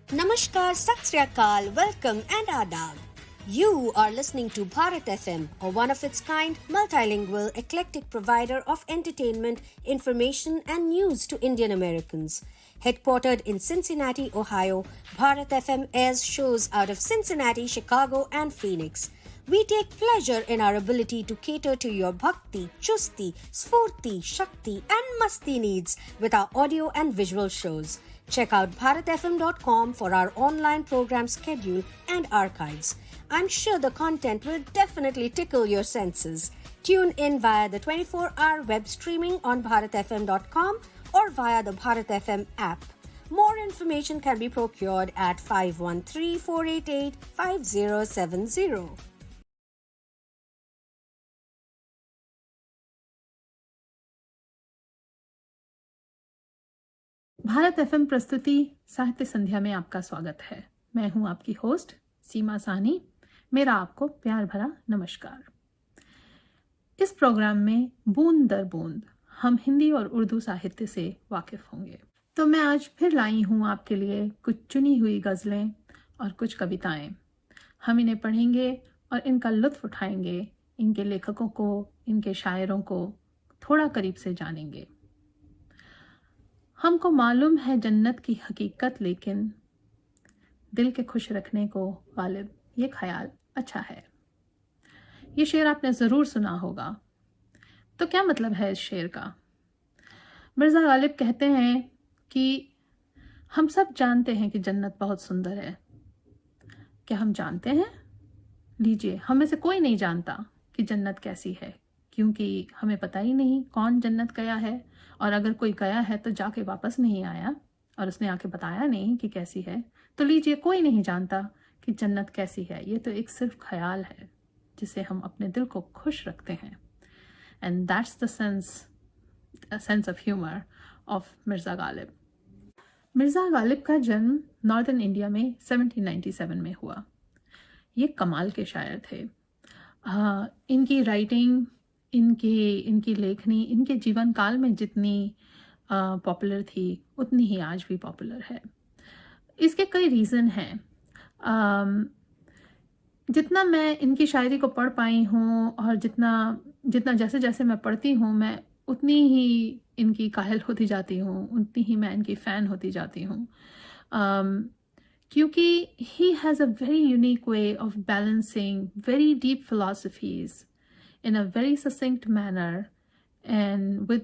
Namaskar, Sat Sri Akal, welcome and adab. You are listening to Bharat FM, a one of its kind, multilingual, eclectic provider of entertainment, information, and news to Indian Americans. Headquartered in Cincinnati, Ohio, Bharat FM airs shows out of Cincinnati, Chicago, and Phoenix. We take pleasure in our ability to cater to your bhakti, chusti, sfurti, shakti, and masti needs with our audio and visual shows. Check out bharatfm.com for our online program schedule and archives. I'm sure the content will definitely tickle your senses. Tune in via the 24-hour web streaming on bharatfm.com or via the Bharat FM app. More information can be procured at 513-488-5070. Bharat FM प्रस्तुति साहित्य संध्या में आपका स्वागत है। मैं हूं आपकी host सीमा साहनी। मेरा आपको प्यार भरा नमस्कार। इस प्रोग्राम में बूंद दर बूंद हम हिंदी और उर्दू साहित्य से वाकिफ होंगे। तो मैं आज फिर लाई हूं आपके लिए कुछ चुनी हुई गज़लें और कुछ कविताएं। हम इन्हें पढ़ेंगे और इनका लुत्फ उठाएंगे, इनके लेखकों को, इनके शायरों को थोड़ा करीब से जानेंगे। हमको मालूम है जन्नत की हकीकत, लेकिन दिल के खुश रखने को गालिब ये ख्याल अच्छा है। ये शेर आपने ज़रूर सुना होगा। तो क्या मतलब है इस शेर का? मिर्ज़ा गालिब कहते हैं कि हम सब जानते हैं कि जन्नत बहुत सुंदर है। क्या हम जानते हैं? लीजिए, हम में से कोई नहीं जानता कि जन्नत कैसी है, क्योंकि हमें पता ही नहीं कौन जन्नत गया है, और अगर कोई गया है तो जाके वापस नहीं आया और उसने आके बताया नहीं कि कैसी है। तो लीजिए, कोई नहीं जानता कि जन्नत कैसी है। ये तो एक सिर्फ ख्याल है जिसे हम अपने दिल को खुश रखते हैं। And that's the sense of humour of Mirza Ghalib. Mirza Ghalib का जन्म नॉर्दर्न इंडिया में 1797 में हुआ। ये कमाल के शायर थे। इनकी राइटिंग, इनकी लेखनी इनके जीवन काल में जितनी पॉपुलर थी उतनी ही आज भी पॉपुलर है। इसके कई रीज़न हैं। जितना मैं इनकी शायरी को पढ़ पाई हूँ और जितना जैसे जैसे मैं पढ़ती हूँ, मैं उतनी ही इनकी कायल होती जाती हूँ, उतनी ही मैं इनकी फ़ैन होती जाती हूँ। क्योंकि he has a very unique way of balancing very deep philosophies in a very succinct manner and with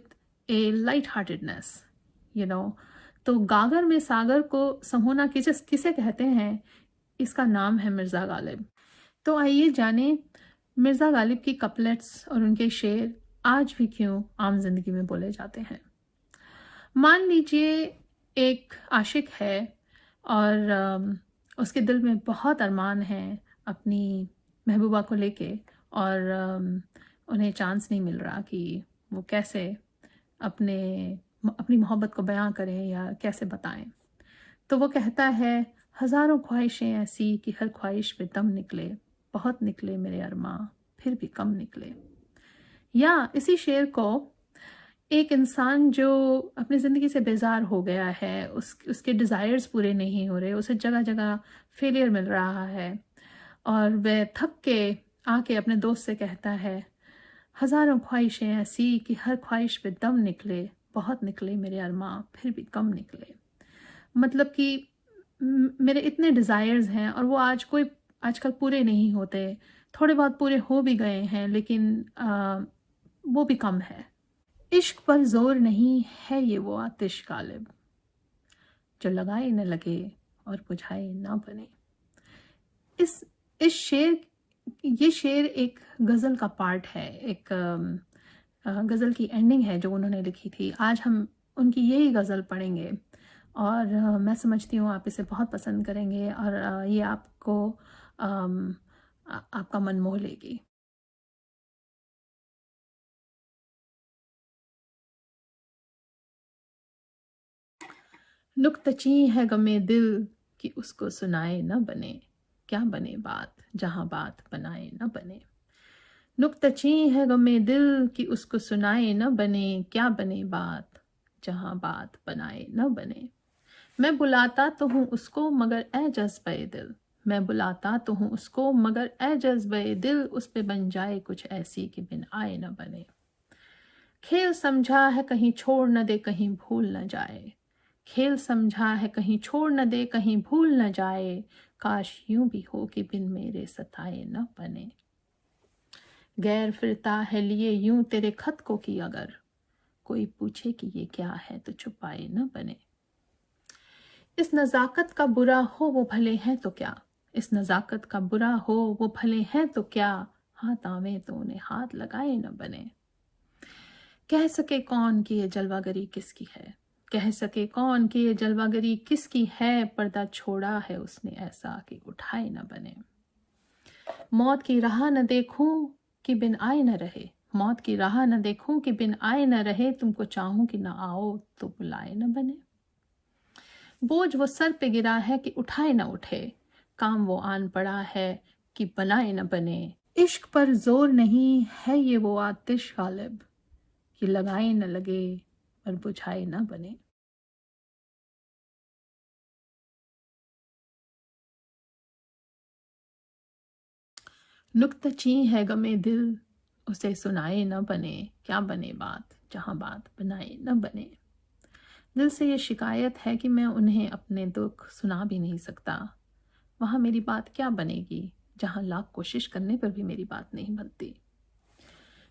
a light-heartedness, you know. तो गागर में सागर को समोना किसे कहते हैं, इसका नाम है मिर्ज़ा गालिब। तो आइए जाने मिर्ज़ा गालिब की कपलेट्स और उनके शेर आज भी क्यों आम जिंदगी में बोले जाते हैं। मान लीजिए एक आशिक है और उसके दिल में बहुत अरमान है अपनी महबूबा को लेके, और उन्हें चांस नहीं मिल रहा कि वो कैसे अपनी मोहब्बत को बयां करें या कैसे बताएं। तो वो कहता है, हज़ारों ख्वाहिशें ऐसी कि हर ख्वाहिश पे दम निकले, बहुत निकले मेरे अरमां फिर भी कम निकले। या इसी शेर को एक इंसान जो अपनी ज़िंदगी से बेजार हो गया है, उसके डिज़ायर्स पूरे नहीं हो रहे, उसे जगह जगह फेलियर मिल रहा है, और वह थक के आके अपने दोस्त से कहता है, हज़ारों ख्वाहिशें ऐसी कि हर ख्वाहिश पे दम निकले, बहुत निकले मेरे अरमां फिर भी कम निकले। मतलब कि मेरे इतने डिज़ायर्स हैं और वो आजकल पूरे नहीं होते। थोड़े बहुत पूरे हो भी गए हैं, लेकिन वो भी कम है। इश्क पर जोर नहीं है ये वो आतिश गालिब, जो लगाए न लगे और बुझाए ना बने। ये शेर एक गज़ल का पार्ट है, एक गज़ल की एंडिंग है जो उन्होंने लिखी थी। आज हम उनकी यही गज़ल पढ़ेंगे और मैं समझती हूँ आप इसे बहुत पसंद करेंगे और ये आपका मन मोह लेगी। नुक्तची है गमे दिल कि उसको सुनाए न बने, क्या बने बात जहाँ बात बनाए न बने। नुक्तची है गमे दिल कि उसको सुनाए न बने, क्या बने बात जहाँ बात बनाए न बने। मैं बुलाता तो हूँ उसको मगर ए जज्बे दिल, मैं बुलाता तो हूँ उसको मगर ए जज्बे दिल, उस पे बन जाए कुछ ऐसी कि बिन आए न बने। खेल समझा है कहीं छोड़ न दे कहीं भूल न जाए, खेल समझा है कहीं छोड़ न दे कहीं भूल न जाए, काश यूं भी हो कि बिन मेरे सताए न बने। गैर फिरता है लिए यूं तेरे खत को कि अगर कोई पूछे कि ये क्या है तो छुपाए न बने। इस नज़ाकत का बुरा हो वो भले हैं तो क्या, इस नज़ाकत का बुरा हो वो भले हैं तो क्या, हाथ आवे तो उन्हें हाथ लगाए न बने। कह सके कौन कि ये जलवागरी किसकी है, कह सके कौन कि ये जलवागरी किसकी है, पर्दा छोड़ा है उसने ऐसा कि उठाए न बने। मौत की राह न देखूं कि बिन आए न रहे, मौत की राह न देखूं कि बिन आए न रहे, तुमको चाहूं कि न आओ तो बुलाए न बने। बोझ वो सर पे गिरा है कि उठाए न उठे, काम वो आन पड़ा है कि बनाए न बने। इश्क पर जोर नहीं है ये वो आतिश गालिब, कि लगाए न लगे पर बुझाए न बने। नुक्तची है गमे दिल, उसे सुनाए न बने, क्या बने बात जहां बात बनाए न बने। दिल से ये शिकायत है कि मैं उन्हें अपने दुख सुना भी नहीं सकता, वहां मेरी बात क्या बनेगी जहां लाख कोशिश करने पर भी मेरी बात नहीं बनती।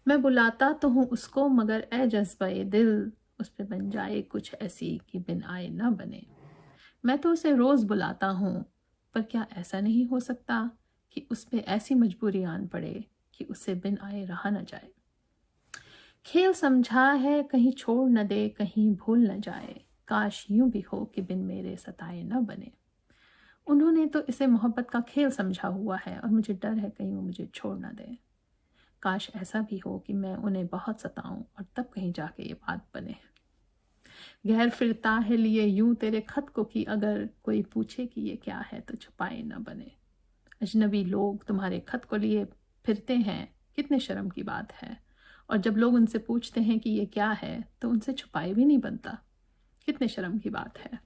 मैं बुलाता तो हूँ उसको मगर ए जज्बे दिल, उस पे बन जाए कुछ ऐसी कि बिन आए न बने। मैं तो उसे रोज बुलाता हूँ, पर क्या ऐसा नहीं हो सकता कि उस पे ऐसी मजबूरी आन पड़े कि उसे बिन आए रहा न जाए। खेल समझा है कहीं छोड़ न दे कहीं भूल न जाए, काश यूं भी हो कि बिन मेरे सताए न बने। उन्होंने तो इसे मोहब्बत का खेल समझा हुआ है और मुझे डर है कहीं वो मुझे छोड़ न दे। काश ऐसा भी हो कि मैं उन्हें बहुत सताऊं और तब कहीं जाके ये बात बने। गैर फिरता है लिए यूं तेरे खत को कि अगर कोई पूछे कि ये क्या है तो छुपाए न बने। अजनबी लोग तुम्हारे खत को लिए फिरते हैं, कितने शर्म की बात है, और जब लोग उनसे पूछते हैं कि ये क्या है तो उनसे छुपाए भी नहीं बनता, कितने शर्म की बात है।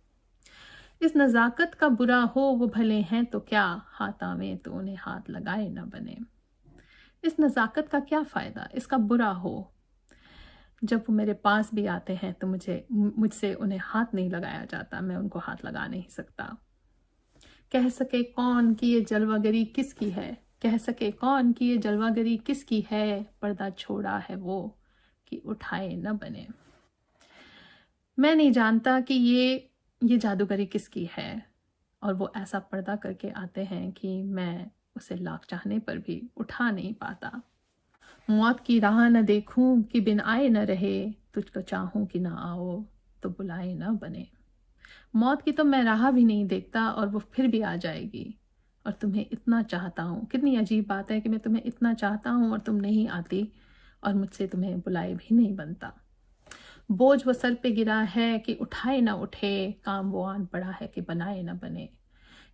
इस नज़ाकत का बुरा हो वो भले हैं तो क्या, हाथ आवे तो उन्हें हाथ लगाए न बने। इस नज़ाकत का क्या फ़ायदा इसका बुरा हो, जब वो मेरे पास भी आते हैं तो मुझसे उन्हें हाथ नहीं लगाया जाता, मैं उनको हाथ लगा नहीं सकता। कह सके कौन कि ये जलवागरी किसकी है, कह सके कौन कि ये जलवागरी किसकी है, पर्दा छोड़ा है वो कि उठाए न बने। मैं नहीं जानता कि ये जादूगरी किसकी है, और वो ऐसा पर्दा करके आते हैं कि मैं उसे लाख चाहने पर भी उठा नहीं पाता। मौत की राह न देखूं कि बिन आए न रहे, तुझको चाहूं कि ना आओ तो बुलाए न बने। मौत की तो मैं राह भी नहीं देखता और वो फिर भी आ जाएगी, और तुम्हें इतना चाहता हूँ। कितनी अजीब बात है कि मैं तुम्हें इतना चाहता हूँ और तुम नहीं आती, और मुझसे तुम्हें बुलाए भी नहीं बनता। बोझ वो सर पे गिरा है कि उठाए ना उठे, काम वो आन पड़ा है कि बनाए ना बने।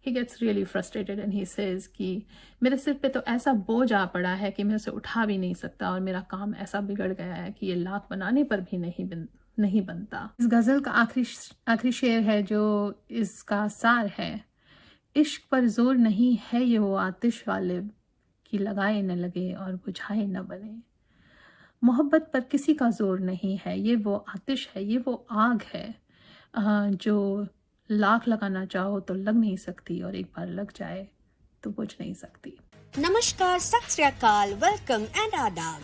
He gets really frustrated and he says कि मेरे सिर पे तो ऐसा बोझ आ पड़ा है कि मैं उसे उठा भी नहीं सकता, और मेरा काम ऐसा बिगड़ गया है कि ये लाख बनाने पर भी नहीं बनता। इस गज़ल का आखिरी शेर है जो इसका सार है। इश्क पर जोर नहीं है ये वो आतिश गालिब, कि लगाए न लगे और बुझाए न बने। मोहब्बत पर किसी का जोर नहीं है, ये वो आतिश है, ये वो आग है जो लाख लगाना चाहो तो लग नहीं सकती, और एक बार लग जाए तो बुझ नहीं सकती। Namaskar, Sat Sri Akal, welcome and adab.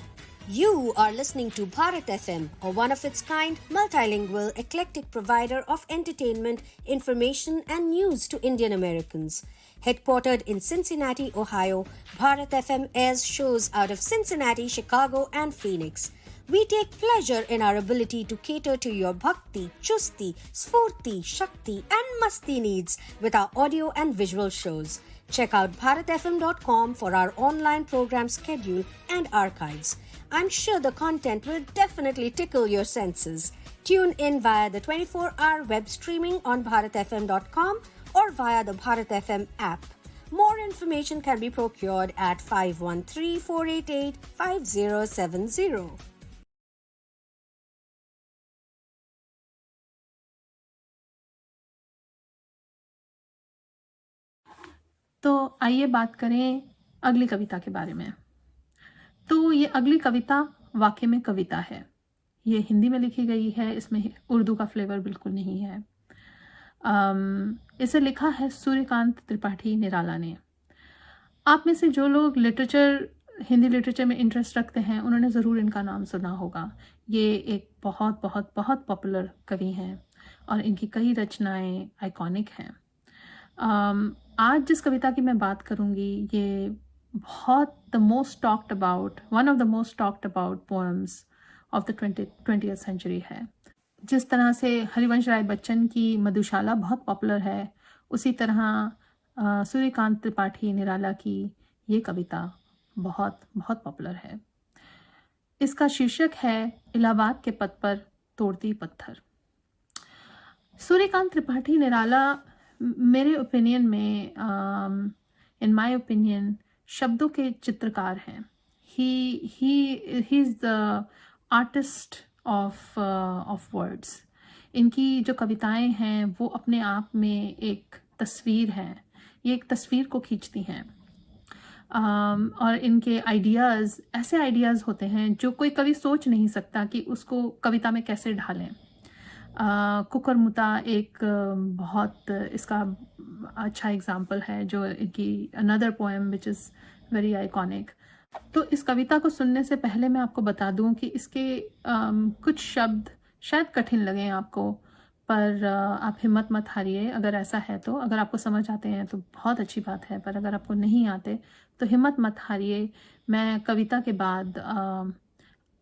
You are listening to Bharat FM, a one of its kind, multilingual, eclectic provider of entertainment, information, and news to Indian Americans. Headquartered in Cincinnati, Ohio, Bharat FM airs shows out of Cincinnati, Chicago, and Phoenix. We take pleasure in our ability to cater to your bhakti, chusti, sfurti, shakti, and masti needs with our audio and visual shows. Check out bharatfm.com for our online program schedule and archives. I'm sure the content will definitely tickle your senses. Tune in via the 24-hour web streaming on bharatfm.com or via the Bharat FM app. More information can be procured at 513-488-5070. तो आइए बात करें अगली कविता के बारे में। तो ये अगली कविता वाकई में कविता है। ये हिंदी में लिखी गई है, इसमें उर्दू का फ्लेवर बिल्कुल नहीं है। इसे लिखा है सूर्यकांत त्रिपाठी निराला ने। आप में से जो लोग हिंदी लिटरेचर में इंटरेस्ट रखते हैं, उन्होंने ज़रूर इनका नाम सुना होगा। ये एक बहुत बहुत बहुत पॉपुलर कवि हैं और इनकी कई रचनाएं आइकॉनिक हैं। आज जिस कविता की मैं बात करूंगी, ये बहुत one of the most talked about poems of the 20th century है। जिस तरह से हरिवंश राय बच्चन की मधुशाला बहुत पॉपुलर है, उसी तरह सूर्यकांत त्रिपाठी निराला की ये कविता बहुत बहुत पॉपुलर है। इसका शीर्षक है इलाहाबाद के पथ पर तोड़ती पत्थर। सूर्यकांत त्रिपाठी निराला मेरे ओपिनियन में, इन माय ओपिनियन, शब्दों के चित्रकार हैं। He is the artist of words. इनकी जो कविताएं हैं वो अपने आप में एक तस्वीर हैं। ये एक तस्वीर को खींचती हैं। और इनके आइडियाज़ ऐसे आइडियाज़ होते हैं जो कोई कवि सोच नहीं सकता कि उसको कविता में कैसे ढालें। कुकरमुता एक बहुत इसका अच्छा एग्जाम्पल है, जो इनकी another poem which is very iconic. तो इस कविता को सुनने से पहले मैं आपको बता दूं कि इसके कुछ शब्द शायद कठिन लगें आपको, पर आप हिम्मत मत हारिए अगर ऐसा है तो। अगर आपको समझ आते हैं तो बहुत अच्छी बात है, पर अगर आपको नहीं आते तो हिम्मत मत हारिए। मैं कविता के बाद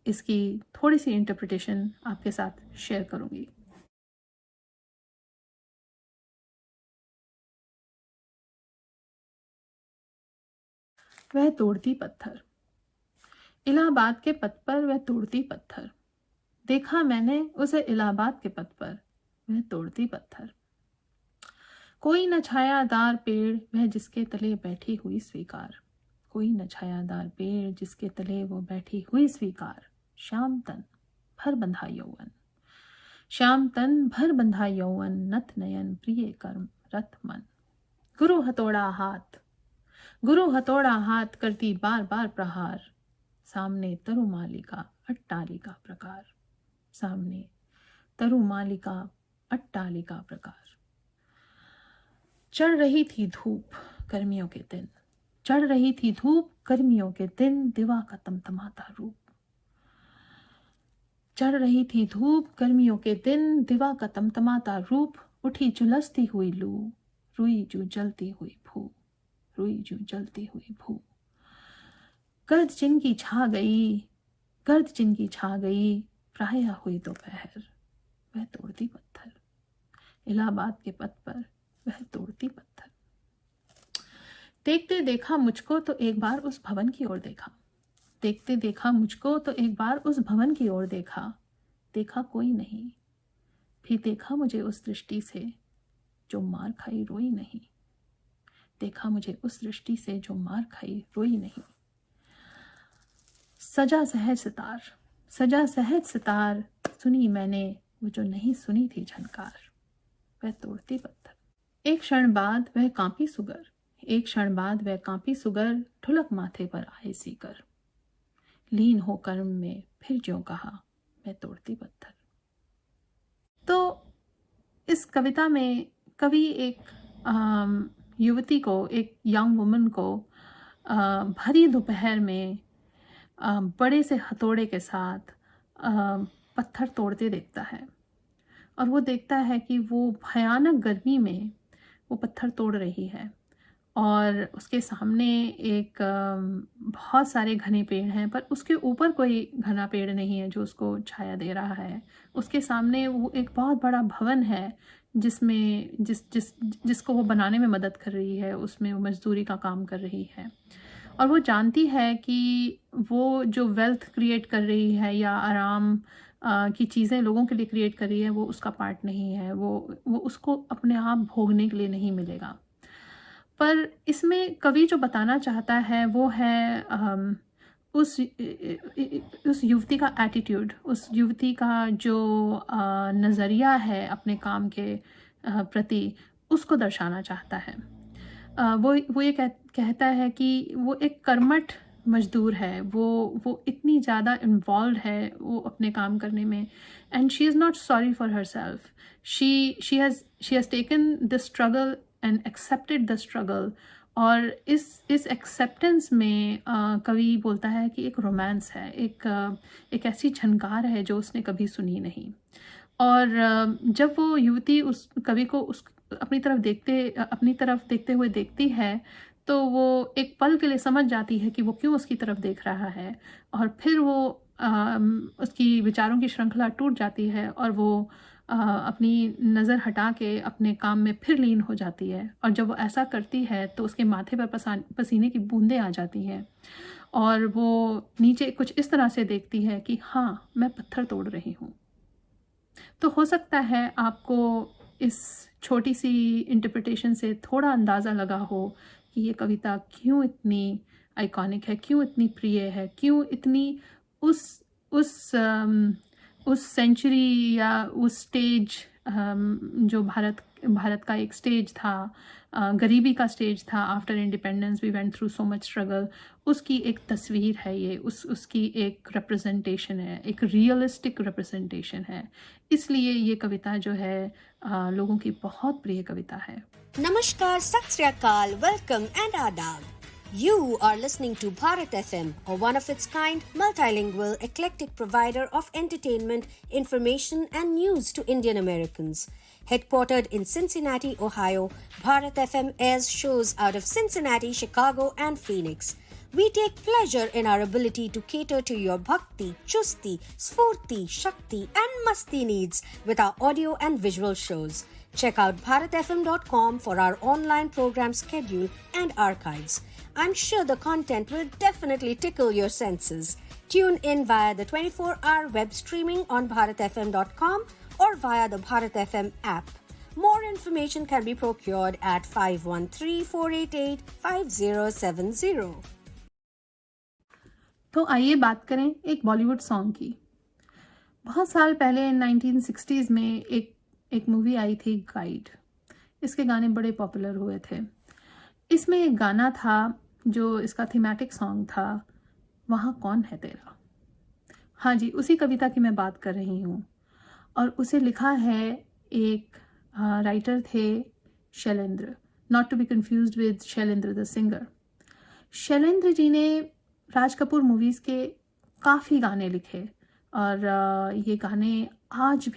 इसकी थोड़ी सी इंटरप्रिटेशन आपके साथ शेयर करूंगी। वह तोड़ती पत्थर। इलाहाबाद के पथ पर वह तोड़ती पत्थर, देखा मैंने उसे इलाहाबाद के पथ पर वह तोड़ती पत्थर। कोई न छायादार पेड़ वह जिसके तले बैठी हुई स्वीकार, कोई न छायादार पेड़ जिसके तले वो बैठी हुई स्वीकार। श्याम तन भर बंधा यौवन, श्याम तन भर बंधा यौवन, नत नयन प्रिय कर्म रत मन। गुरु हथौड़ा हाथ, गुरु हथौड़ा हाथ करती बार बार प्रहार, सामने तरुमालिका अट्टालिका प्रकार, सामने तरुमालिका अट्टालिका प्रकार। चढ़ रही थी धूप गर्मियों के दिन, चढ़ रही थी धूप गर्मियों के दिन, दिवा का तमतमाता रूप। चढ़ रही थी धूप गर्मियों के दिन, दिवा का तमतमाता रूप। उठी झुलसती हुई लू, रुई जू जलती हुई भू, रुई जू जलती हुई भू। गर्द जिनकी छा गई, गर्द जिनकी छा गई, प्रायः हुई दोपहर, वह तोड़ती पत्थर। इलाहाबाद के पथ पर वह तोड़ती पत्थर। देखते देखा मुझको तो एक बार उस भवन की ओर देखा, देखते देखा मुझको तो एक बार उस भवन की ओर देखा। देखा कोई नहीं, फिर देखा मुझे उस दृष्टि से जो मार खाई रोई नहीं, देखा मुझे उस दृष्टि से जो मार खाई रोई नहीं। सजा सहज सितार, सजा सहज सितार, सुनी मैंने वो जो नहीं सुनी थी झनकार, वह तोड़ती पत्थर। एक क्षण बाद वह कांपी सुगर, एक क्षण बाद वह कांपी सुगर, ढुलक माथे पर आए सीकर। लीन हो कर्म में फिर ज्यों कहा, मैं तोड़ती पत्थर। तो इस कविता में कवि एक युवती को, एक यंग वुमन को भरी दोपहर में बड़े से हथौड़े के साथ पत्थर तोड़ते देखता है, और वो देखता है कि वो भयानक गर्मी में वो पत्थर तोड़ रही है, और उसके सामने एक बहुत सारे घने पेड़ हैं, पर उसके ऊपर कोई घना पेड़ नहीं है जो उसको छाया दे रहा है। उसके सामने वो एक बहुत बड़ा भवन है जिसमें जिसको वो बनाने में मदद कर रही है, उसमें वो मजदूरी का काम कर रही है। और वो जानती है कि वो जो वेल्थ क्रिएट कर रही है या आराम की चीज़ें लोगों के लिए क्रिएट कर रही है, वो उसका पार्ट नहीं है, वो उसको अपने आप भोगने के लिए नहीं मिलेगा। पर इसमें कवि जो बताना चाहता है वो है उस युवती का एटीट्यूड, उस युवती का जो नज़रिया है अपने काम के प्रति, उसको दर्शाना चाहता है। वो ये कहता है कि वो एक कर्मठ मजदूर है, वो इतनी ज़्यादा इन्वॉल्व है वो अपने काम करने में, and she is not sorry for her self. She has taken the struggle and accepted the struggle. और इस एक्सेप्टेंस में कवि बोलता है कि एक रोमांस है, एक ऐसी झनकार है जो उसने कभी सुनी नहीं। और जब वो युवती उस कवि को उस अपनी तरफ देखते हुए देखती है, तो वो एक पल के लिए समझ जाती है कि वो क्यों उसकी तरफ देख रहा है, और फिर वो उसकी विचारों की श्रृंखला टूट जाती है और वो अपनी नज़र हटा के अपने काम में फिर लीन हो जाती है। और जब वो ऐसा करती है तो उसके माथे पर पसीने की बूंदें आ जाती हैं, और वो नीचे कुछ इस तरह से देखती है कि हाँ, मैं पत्थर तोड़ रही हूँ। तो हो सकता है आपको इस छोटी सी इंटरप्रिटेशन से थोड़ा अंदाज़ा लगा हो कि ये कविता क्यों इतनी आइकॉनिक है, क्यों इतनी प्रिय है, क्यों इतनी उस उस उस सेंचुरी या उस स्टेज, जो भारत का एक स्टेज था, गरीबी का स्टेज था, after independence we went through so much struggle, उसकी एक तस्वीर है ये, उसकी एक रिप्रेजेंटेशन है, एक रियलिस्टिक रिप्रेजेंटेशन है। इसलिए ये कविता जो है लोगों की बहुत प्रिय कविता है। Namaskar, Sat Sri Akal, welcome and adab. You are listening to Bharat FM, a one of its kind, multilingual, eclectic provider of entertainment, information, and news to Indian Americans. Headquartered in Cincinnati, Ohio, Bharat FM airs shows out of Cincinnati, Chicago, and Phoenix. We take pleasure in our ability to cater to your bhakti, chusti, sfurti, shakti, and masti needs with our audio and visual shows. Check out bharatfm.com for our online program schedule and archives. I'm sure the content will definitely tickle your senses. Tune in via the 24-hour web streaming on bharatfm.com or via the Bharat FM app. More information can be procured at 513-488-5070. तो आइए बात करें एक Bollywood song की। बहुत साल पहले 1960s में एक मूवी आई थी, गाइड। इसके गाने बड़े पॉपुलर हुए थे। इसमें एक गाना था जो इसका थीमेटिक सॉन्ग था, वहाँ कौन है तेरा। हाँ जी, उसी कविता की मैं बात कर रही हूँ। और उसे लिखा है एक राइटर थे, Shailendra, not to be confused with Shailendra the singer. Shailendra ji ने राज कपूर मूवीज़ के काफ़ी गाने लिखे, और ये गाने आज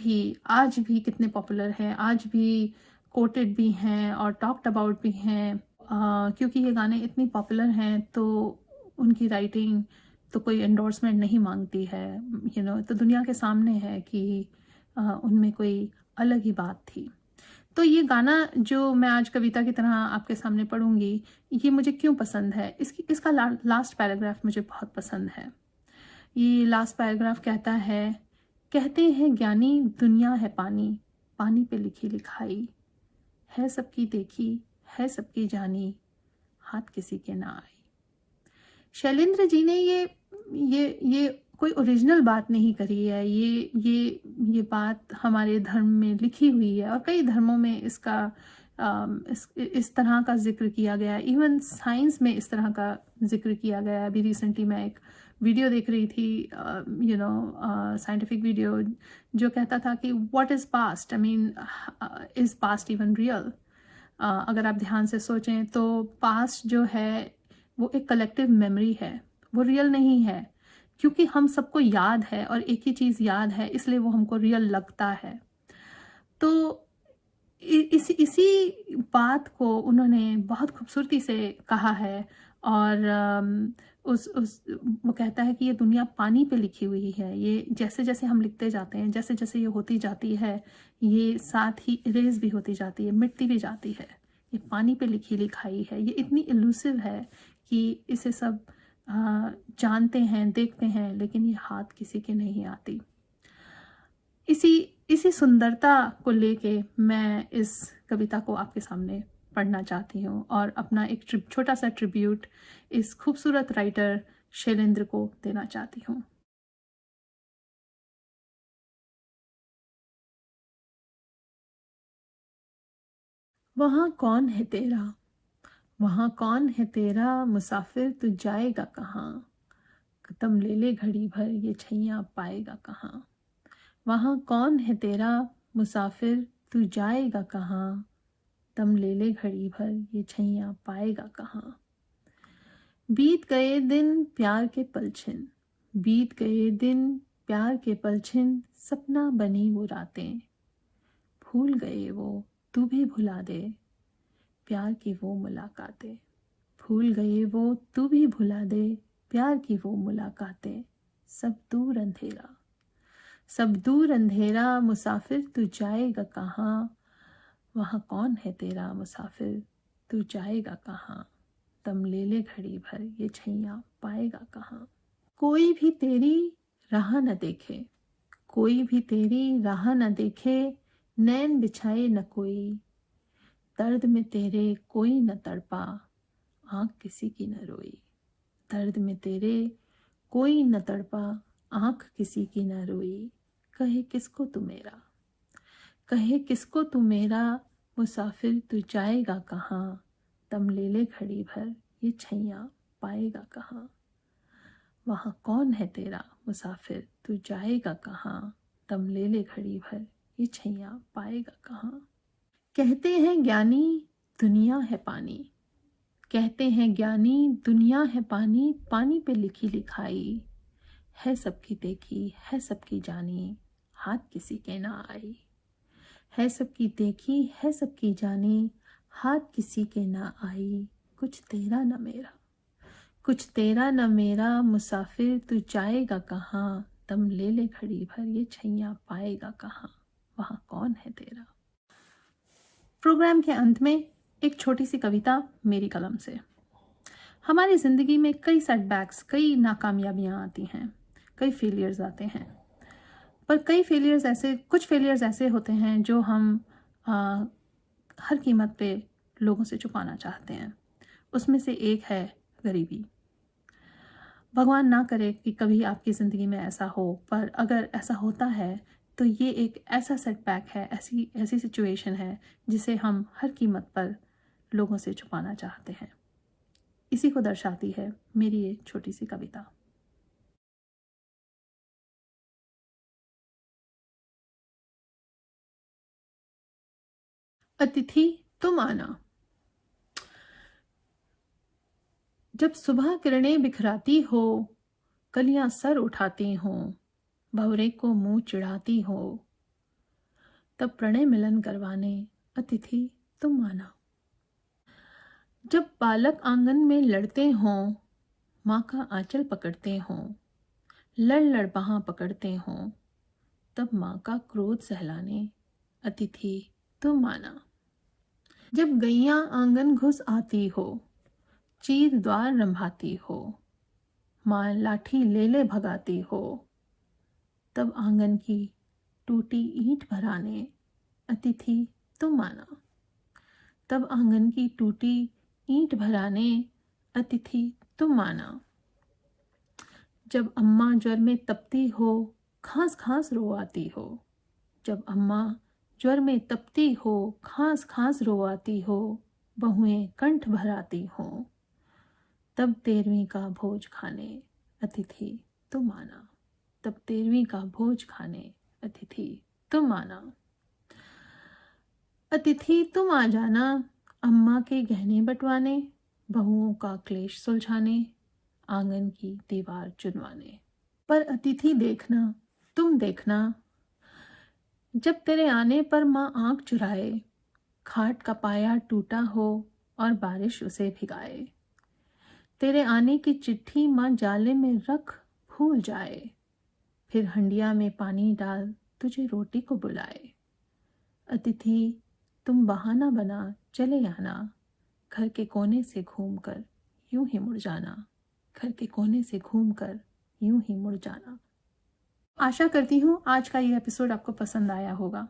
भी कितने पॉपुलर हैं, आज भी कोटेड भी हैं और टॉक्ड अबाउट भी हैं। क्योंकि ये गाने इतनी पॉपुलर हैं तो उनकी राइटिंग तो कोई एंडोर्समेंट नहीं मांगती है, तो दुनिया के सामने है कि उनमें कोई अलग ही बात थी। तो ये गाना जो मैं आज कविता की तरह आपके सामने पढ़ूंगी, ये मुझे क्यों पसंद है, इसका लास्ट पैराग्राफ मुझे बहुत पसंद है। ये लास्ट पैराग्राफ कहता है, कहते हैं ज्ञानी दुनिया है पानी, पानी पे लिखी लिखाई, है सबकी देखी, है सबकी जानी, हाथ किसी के ना आई। शैलेंद्र जी ने ये कोई ओरिजिनल बात नहीं करी है, ये बात हमारे धर्म में लिखी हुई है, और कई धर्मों में इसका इस तरह का जिक्र किया गया, इवन साइंस में इस तरह का जिक्र किया गया। अभी रिसेंटली मैं एक वीडियो देख रही थी, साइंटिफिक वीडियो, जो कहता था कि what is past, I mean is past even real. अगर आप ध्यान से सोचें तो पास्ट जो है वो एक कलेक्टिव मेमोरी है, वो रियल नहीं है, क्योंकि हम सबको याद है और एक ही चीज़ याद है, इसलिए वो हमको रियल लगता है। तो इसी बात को उन्होंने बहुत खूबसूरती से कहा है। और उस वो कहता है कि ये दुनिया पानी पे लिखी हुई है, ये जैसे जैसे हम लिखते जाते हैं, जैसे जैसे ये होती जाती है, ये साथ ही इरेज भी होती जाती है, मिटती भी जाती है। ये पानी पे लिखी लिखाई है, ये इतनी इल्यूसिव है कि इसे सब जानते हैं, देखते हैं, लेकिन ये हाथ किसी के नहीं आती। इसी सुंदरता को लेके मैं इस कविता को आपके सामने पढ़ना चाहती हूँ, और अपना एक छोटा सा ट्रिब्यूट इस खूबसूरत राइटर शैलेंद्र को देना चाहती हूँ। वहाँ कौन है तेरा, वहाँ कौन है तेरा मुसाफिर तू जाएगा कहाँ, कदम ले ले घड़ी भर ये छैया पाएगा कहाँ। वहाँ कौन है तेरा मुसाफिर तू जाएगा कहाँ, दम ले ले घड़ी भर ये छैया पाएगा कहाँ। बीत गए दिन प्यार के पलछिन, बीत गए दिन प्यार के पलछिन, सपना बनी वो रातें, भूल गए वो तू भी भुला दे, प्यार की वो मुलाकातें, भूल गए वो तू भी भुला दे, प्यार की वो मुलाकातें। सब दूर अंधेरा, सब दूर अंधेरा, मुसाफिर तू जाएगा कहाँ, वहाँ कौन है तेरा मुसाफिर तू जाएगा कहाँ, दम ले ले घड़ी भर ये छैया पाएगा कहाँ। कोई भी तेरी राह न देखे, कोई भी तेरी राह न देखे, नैन बिछाए न कोई, दर्द में तेरे कोई न तड़पा, आँख किसी की न रोई, दर्द में तेरे कोई न तड़पा, आँख किसी की न रोई। कहे किसको तू मेरा, कहे किसको तू मेरा, मुसाफिर तू जाएगा कहाँ, दम ले ले घड़ी भर ये छैया पाएगा कहाँ। वहाँ कौन है तेरा मुसाफिर तू जाएगा कहाँ, दम ले ले घड़ी भर ये छैया पाएगा कहाँ। कहते हैं ज्ञानी दुनिया है पानी, कहते हैं ज्ञानी दुनिया है पानी, पानी पे लिखी लिखाई, है सबकी देखी है सबकी जानी, हाथ किसी के ना आई, है सबकी देखी है सबकी जानी, हाथ किसी के ना आई। कुछ तेरा न मेरा, कुछ तेरा न मेरा, मुसाफिर तू जाएगा कहाँ, दम ले ले घड़ी भर ये छैया पाएगा कहाँ। वहाँ कौन है तेरा। प्रोग्राम के अंत में एक छोटी सी कविता मेरी कलम से। हमारी ज़िंदगी में कई सेटबैक्स, कई नाकामयाबियाँ आती हैं, कई फेलियर्स आते हैं, पर कई फेलियर्स ऐसे, कुछ फेलियर्स ऐसे होते हैं जो हम हर कीमत पे लोगों से छुपाना चाहते हैं। उसमें से एक है गरीबी। भगवान ना करे कि कभी आपकी ज़िंदगी में ऐसा हो, पर अगर ऐसा होता है तो ये एक ऐसा सेटबैक है, ऐसी सिचुएशन है जिसे हम हर कीमत पर लोगों से छुपाना चाहते हैं। इसी को दर्शाती है मेरी ये छोटी सी कविता। अतिथि तुम आना। जब सुबह किरणें बिखराती हो, कलियां सर उठाती हों, भंवरे को मुंह चिढ़ाती हो, तब प्रणय मिलन करवाने अतिथि तुम आना। जब बालक आंगन में लड़ते हों, माँ का आंचल पकड़ते हों, लड़ लड़ बाहां पकड़ते हों, तब माँ का क्रोध सहलाने अतिथि तुम आना। जब गैया आंगन घुस आती हो, चीर द्वार रंभाती हो, माँ लाठी ले ले भगाती हो, तब आंगन की टूटी ईंट भराने अतिथि तुम आना। तब आंगन की टूटी ईंट भराने अतिथि तुम आना। जब अम्मा ज्वर में तपती हो, खांस खांस रोआती हो, जब अम्मा ज्वर में तपती हो, खांस खांस रोआती हो, बहुएं कंठ भराती हो, तब 13वीं का भोज खाने अतिथि तुम आना। तब 13वीं का भोज खाने अतिथि तुम आना। अतिथि तुम आ जाना, अम्मा के गहने बंटवाने, बहुओं का क्लेश सुलझाने, आंगन की दीवार चुनवाने। पर अतिथि देखना, तुम देखना, जब तेरे आने पर माँ आंख चुराए, खाट का पाया टूटा हो और बारिश उसे भिगाए, तेरे आने की चिट्ठी माँ जाले में रख भूल जाए, फिर हंडिया में पानी डाल तुझे रोटी को बुलाए। अतिथि तुम बहाना बना चले आना, घर के कोने से घूमकर यूं ही मुड़ जाना, घर के कोने से घूमकर यूं ही मुड़ जाना। आशा करती हूँ आज का ये एपिसोड आपको पसंद आया होगा।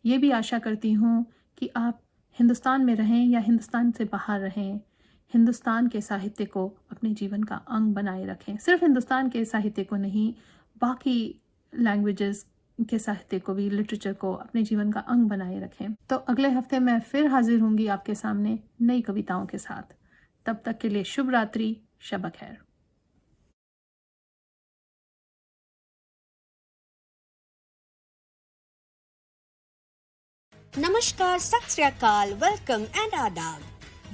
ये भी आशा करती हूँ कि आप हिंदुस्तान में रहें या हिंदुस्तान से बाहर रहें, हिंदुस्तान के साहित्य को अपने जीवन का अंग बनाए रखें। सिर्फ हिंदुस्तान के साहित्य को नहीं, बाकी लैंग्वेजेस के साहित्य को भी, लिटरेचर को अपने जीवन का अंग बनाए रखें। तो अगले हफ्ते मैं फिर हाजिर होंगी आपके सामने नई कविताओं के साथ। तब तक के लिए शुभ रात्रि, शब खैर। Namaskar, Sat Sri Akal, welcome and adab.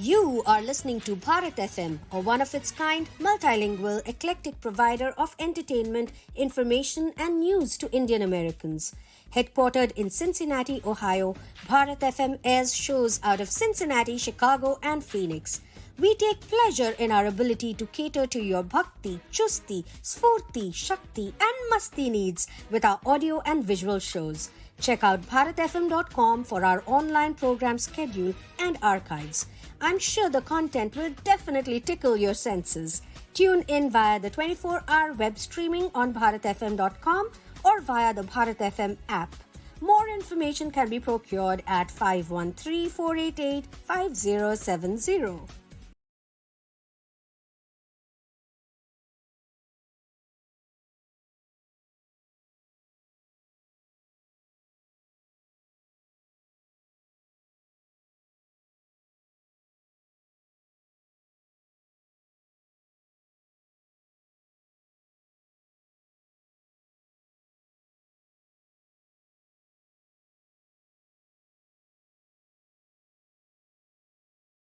You are listening to Bharat FM, a one of its kind, multilingual, eclectic provider of entertainment, information, and news to Indian Americans. Headquartered in Cincinnati, Ohio, Bharat FM airs shows out of Cincinnati, Chicago, and Phoenix. We take pleasure in our ability to cater to your bhakti, chusti, sfurti, shakti, and masti needs with our audio and visual shows. Check out bharatfm.com for our online program schedule and archives. I'm sure the content will definitely tickle your senses. Tune in via the 24-hour web streaming on bharatfm.com or via the Bharat FM app. More information can be procured at 513-488-5070.